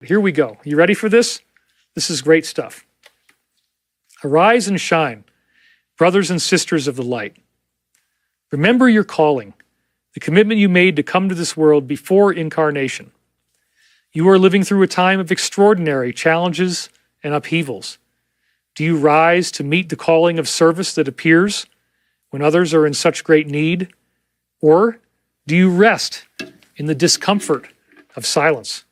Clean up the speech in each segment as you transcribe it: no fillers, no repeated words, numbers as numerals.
Here we go. You ready for this? This is great stuff. Arise and shine, brothers and sisters of the light. Remember your calling, the commitment you made to come to this world before incarnation. You are living through a time of extraordinary challenges and upheavals. Do you rise to meet the calling of service that appears when others are in such great need? Or do you rest in the discomfort of silence?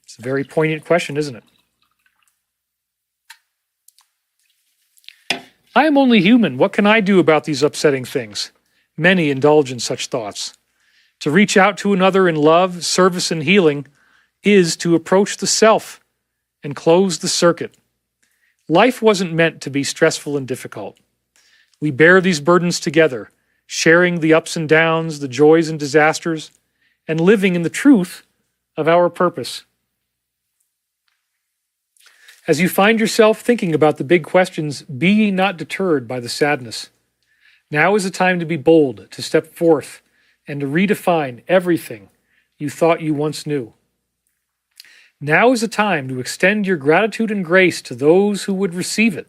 It's a very poignant question, isn't it? I am only human. What can I do about these upsetting things? Many indulge in such thoughts. To reach out to another in love, service, and healing is to approach the self and close the circuit. Life wasn't meant to be stressful and difficult. We bear these burdens together, sharing the ups and downs, the joys and disasters, and living in the truth of our purpose. As you find yourself thinking about the big questions, be ye not deterred by the sadness. Now is the time to be bold, to step forth, and to redefine everything you thought you once knew. Now is the time to extend your gratitude and grace to those who would receive it,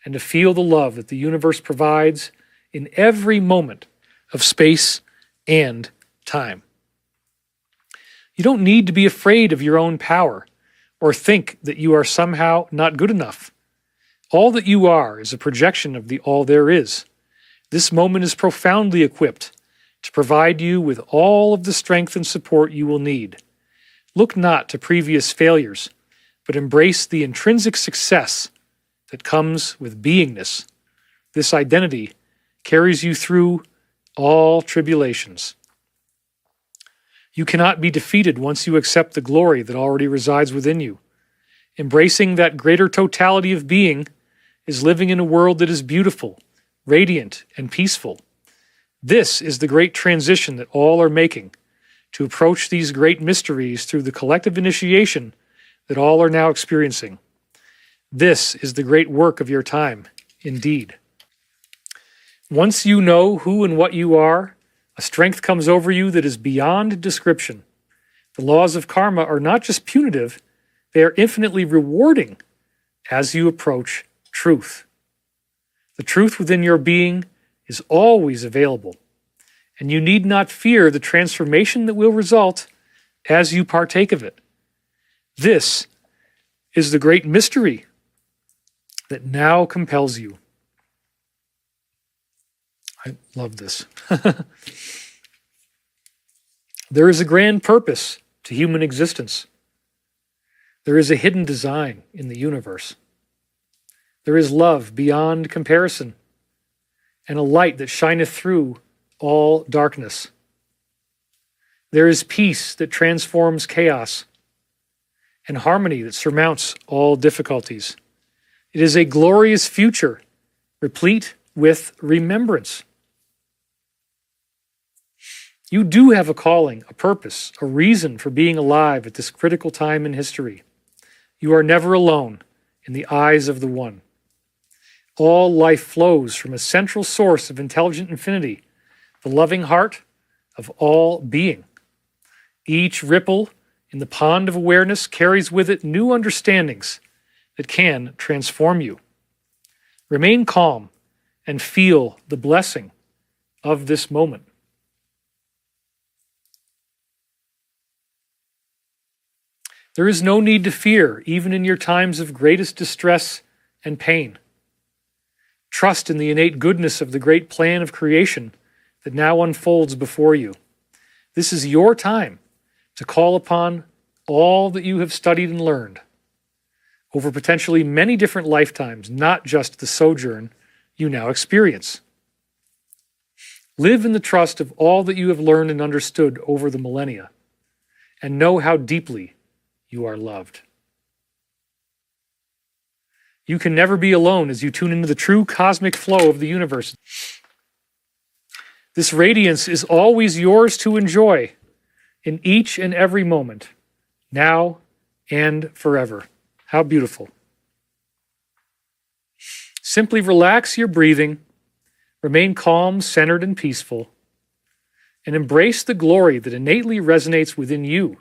and to feel the love that the universe provides in every moment of space and time. You don't need to be afraid of your own power, or think that you are somehow not good enough. All that you are is a projection of the all there is. This moment is profoundly equipped to provide you with all of the strength and support you will need. Look not to previous failures, but embrace the intrinsic success that comes with beingness. This identity carries you through all tribulations. You cannot be defeated once you accept the glory that already resides within you. Embracing that greater totality of being is living in a world that is beautiful, radiant, and peaceful. This is the great transition that all are making, to approach these great mysteries through the collective initiation that all are now experiencing. This is the great work of your time, indeed. Once you know who and what you are, a strength comes over you that is beyond description. The laws of karma are not just punitive, they are infinitely rewarding as you approach truth. The truth within your being is always available, and you need not fear the transformation that will result as you partake of it. This is the great mystery that now compels you. I love this. There is a grand purpose to human existence. There is a hidden design in the universe. There is love beyond comparison, and a light that shineth through all darkness. There is peace that transforms chaos, and harmony that surmounts all difficulties. It is a glorious future, replete with remembrance. You do have a calling, a purpose, a reason for being alive at this critical time in history. You are never alone in the eyes of the One. All life flows from a central source of intelligent infinity, the loving heart of all being. Each ripple in the pond of awareness carries with it new understandings that can transform you. Remain calm and feel the blessing of this moment. There is no need to fear, even in your times of greatest distress and pain. Trust in the innate goodness of the great plan of creation that now unfolds before you. This is your time to call upon all that you have studied and learned over potentially many different lifetimes, not just the sojourn you now experience. Live in the trust of all that you have learned and understood over the millennia, and know how deeply you are loved. You can never be alone as you tune into the true cosmic flow of the universe. This radiance is always yours to enjoy in each and every moment, now and forever. How beautiful. Simply relax your breathing, remain calm, centered, and peaceful, and embrace the glory that innately resonates within you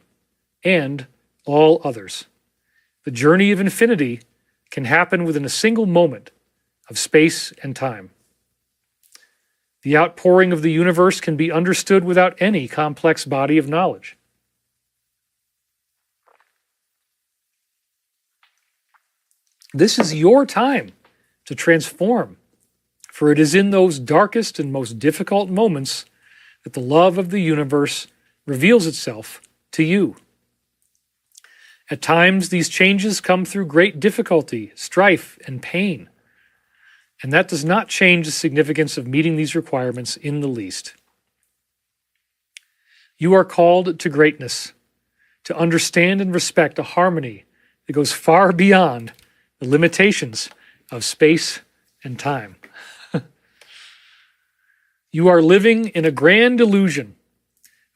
and all others. The journey of infinity can happen within a single moment of space and time. The outpouring of the universe can be understood without any complex body of knowledge. This is your time to transform, for it is in those darkest and most difficult moments that the love of the universe reveals itself to you. At times, these changes come through great difficulty, strife, and pain, and that does not change the significance of meeting these requirements in the least. You are called to greatness, to understand and respect a harmony that goes far beyond the limitations of space and time. You are living in a grand illusion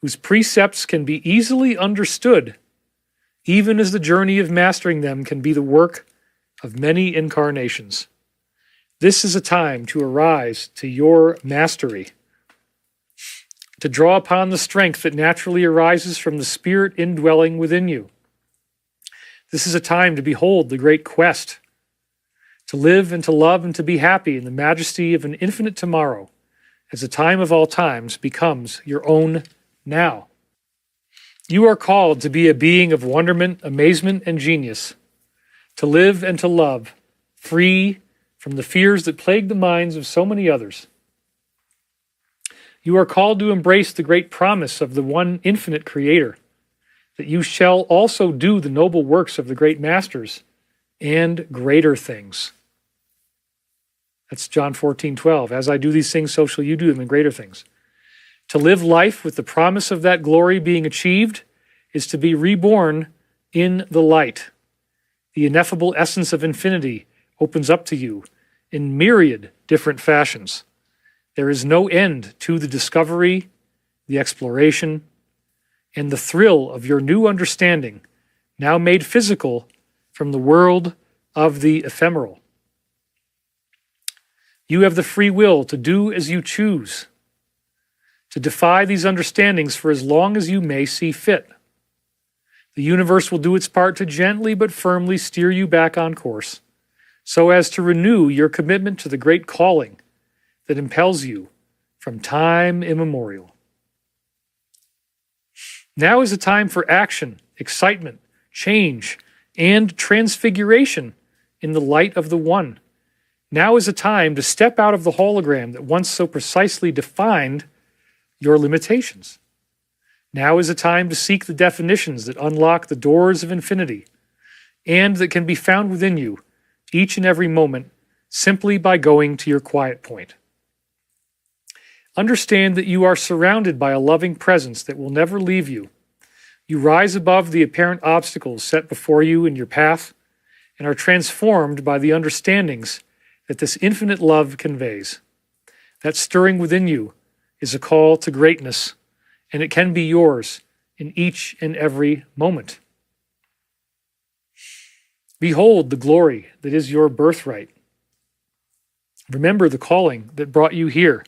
whose precepts can be easily understood, even as the journey of mastering them can be the work of many incarnations. This is a time to arise to your mastery, to draw upon the strength that naturally arises from the Spirit indwelling within you. This is a time to behold the great quest, to live and to love and to be happy in the majesty of an infinite tomorrow, as the time of all times becomes your own now. You are called to be a being of wonderment, amazement, and genius, to live and to love, free from the fears that plague the minds of so many others. You are called to embrace the great promise of the one infinite Creator, that you shall also do the noble works of the great masters and greater things. That's John 14:12. As I do these things, so shall you do them, and greater things. To live life with the promise of that glory being achieved is to be reborn in the light. The ineffable essence of infinity opens up to you in myriad different fashions. There is no end to the discovery, the exploration, and the thrill of your new understanding, now made physical from the world of the ephemeral. You have the free will to do as you choose, to defy these understandings for as long as you may see fit. The universe will do its part to gently but firmly steer you back on course, so as to renew your commitment to the great calling that impels you from time immemorial. Now is a time for action, excitement, change, and transfiguration in the light of the One. Now is a time to step out of the hologram that once so precisely defined your limitations. Now is a time to seek the definitions that unlock the doors of infinity and that can be found within you each and every moment simply by going to your quiet point. Understand that you are surrounded by a loving presence that will never leave you. You rise above the apparent obstacles set before you in your path and are transformed by the understandings that this infinite love conveys. That stirring within you is a call to greatness, and it can be yours in each and every moment. Behold the glory that is your birthright. Remember the calling that brought you here.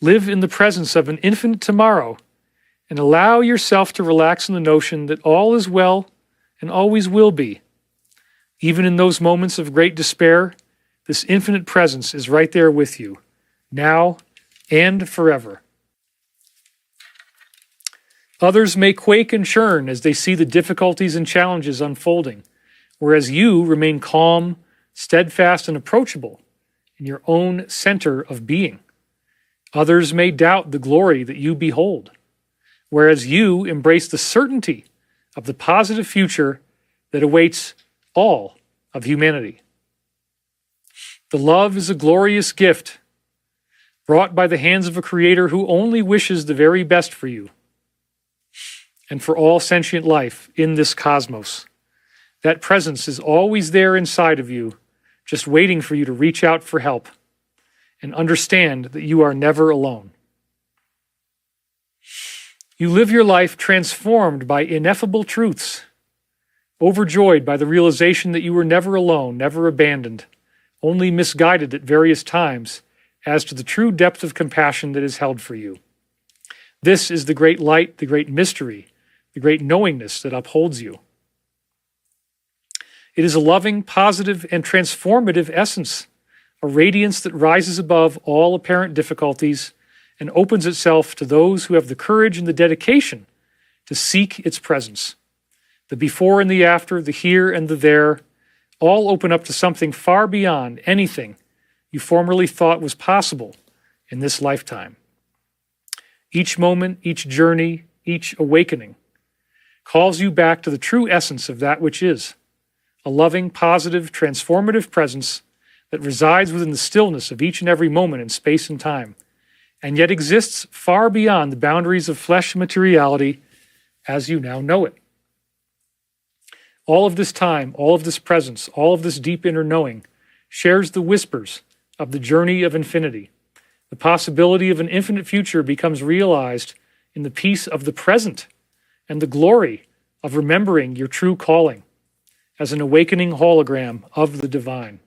Live in the presence of an infinite tomorrow and allow yourself to relax in the notion that all is well and always will be. Even in those moments of great despair, this infinite presence is right there with you, now and forever. Others may quake and churn as they see the difficulties and challenges unfolding, whereas you remain calm, steadfast, and approachable in your own center of being. Others may doubt the glory that you behold, whereas you embrace the certainty of the positive future that awaits all of humanity. The love is a glorious gift brought by the hands of a Creator who only wishes the very best for you and for all sentient life in this cosmos. That presence is always there inside of you, just waiting for you to reach out for help and understand that you are never alone. You live your life transformed by ineffable truths, overjoyed by the realization that you were never alone, never abandoned, only misguided at various times as to the true depth of compassion that is held for you. This is the great light, the great mystery, the great knowingness that upholds you. It is a loving, positive, and transformative essence, a radiance that rises above all apparent difficulties and opens itself to those who have the courage and the dedication to seek its presence. The before and the after, the here and the there, all open up to something far beyond anything you formerly thought was possible in this lifetime. Each moment, each journey, each awakening calls you back to the true essence of that which is, a loving, positive, transformative presence that resides within the stillness of each and every moment in space and time, and yet exists far beyond the boundaries of flesh and materiality as you now know it. All of this time, all of this presence, all of this deep inner knowing shares the whispers of the journey of infinity. The possibility of an infinite future becomes realized in the peace of the present and the glory of remembering your true calling as an awakening hologram of the divine.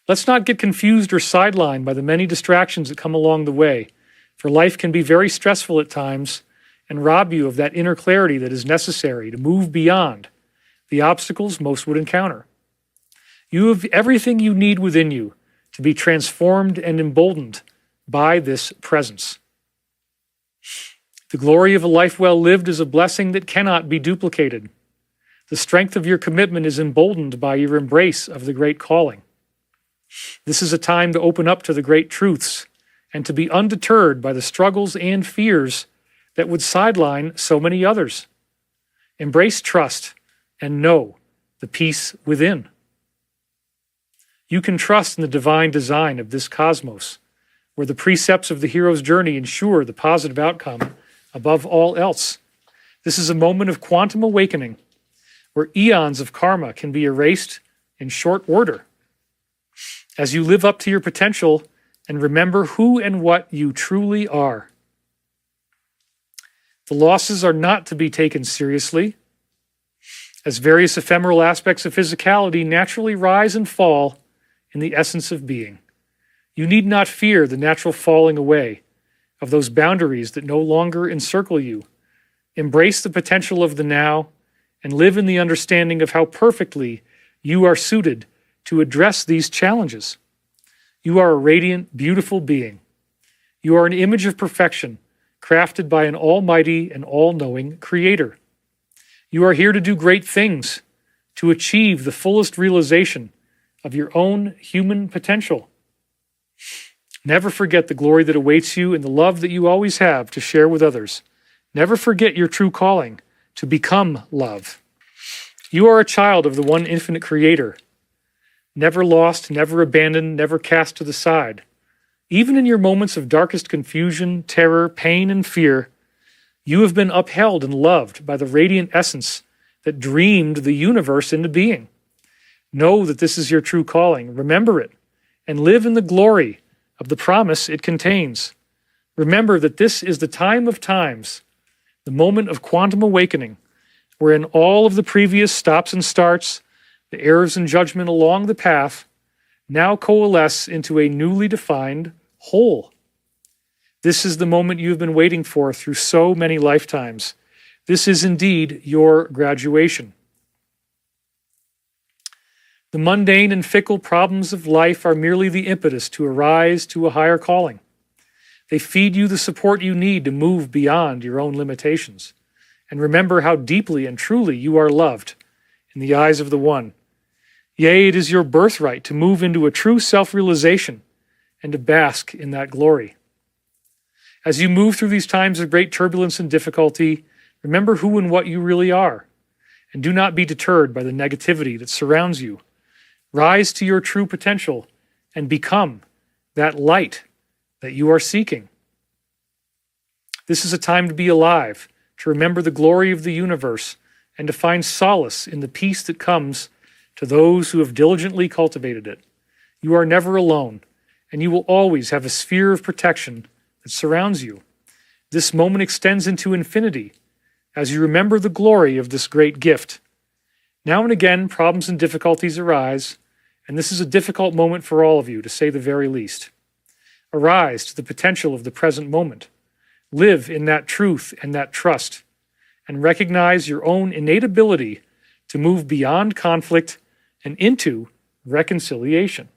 Let's not get confused or sidelined by the many distractions that come along the way, for life can be very stressful at times and rob you of that inner clarity that is necessary to move beyond the obstacles most would encounter. You have everything you need within you to be transformed and emboldened by this presence. The glory of a life well lived is a blessing that cannot be duplicated. The strength of your commitment is emboldened by your embrace of the great calling. This is a time to open up to the great truths and to be undeterred by the struggles and fears that would sideline so many others. Embrace trust and know the peace within. You can trust in the divine design of this cosmos, where the precepts of the hero's journey ensure the positive outcome above all else. This is a moment of quantum awakening, where eons of karma can be erased in short order. As you live up to your potential and remember who and what you truly are. The losses are not to be taken seriously, as various ephemeral aspects of physicality naturally rise and fall in the essence of being. You need not fear the natural falling away of those boundaries that no longer encircle you. Embrace the potential of the now and live in the understanding of how perfectly you are suited to address these challenges. You are a radiant, beautiful being. You are an image of perfection, crafted by an almighty and all-knowing creator. You are here to do great things, to achieve the fullest realization of your own human potential. Never forget the glory that awaits you and the love that you always have to share with others. Never forget your true calling, to become love. You are a child of the one infinite creator, never lost, never abandoned, never cast to the side. Even in your moments of darkest confusion, terror, pain, and fear, you have been upheld and loved by the radiant essence that dreamed the universe into being. Know that this is your true calling. Remember it, and live in the glory of the promise it contains. Remember that this is the time of times, the moment of quantum awakening, wherein all of the previous stops and starts, the errors and judgment along the path, now coalesce into a newly defined whole. This is the moment you have been waiting for through so many lifetimes. This is indeed your graduation. The mundane and fickle problems of life are merely the impetus to arise to a higher calling. They feed you the support you need to move beyond your own limitations. And remember how deeply and truly you are loved in the eyes of the One. Yea, it is your birthright to move into a true self-realization and to bask in that glory. As you move through these times of great turbulence and difficulty, remember who and what you really are, and do not be deterred by the negativity that surrounds you. Rise to your true potential and become that light that you are seeking. This is a time to be alive, to remember the glory of the universe, and to find solace in the peace that comes to those who have diligently cultivated it. You are never alone, and you will always have a sphere of protection that surrounds you. This moment extends into infinity as you remember the glory of this great gift. Now and again, problems and difficulties arise, and this is a difficult moment for all of you, to say the very least. Arise to the potential of the present moment. Live in that truth and that trust, and recognize your own innate ability to move beyond conflict and into reconciliation.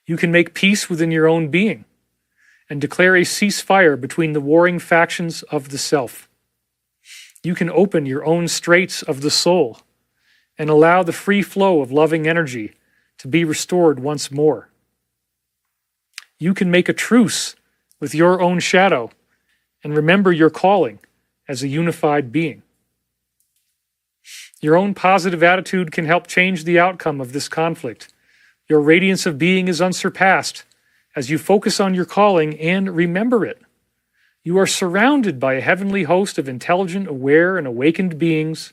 You can make peace within your own being and declare a ceasefire between the warring factions of the self. You can open your own straits of the soul and allow the free flow of loving energy to be restored once more. You can make a truce with your own shadow and remember your calling as a unified being. Your own positive attitude can help change the outcome of this conflict. Your radiance of being is unsurpassed as you focus on your calling and remember it. You are surrounded by a heavenly host of intelligent, aware, and awakened beings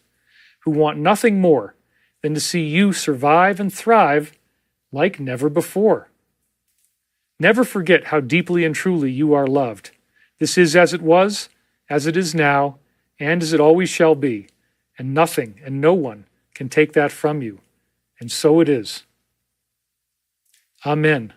who want nothing more than to see you survive and thrive like never before. Never forget how deeply and truly you are loved. This is as it was, as it is now, and as it always shall be, and nothing and no one can take that from you. And so it is. Amen.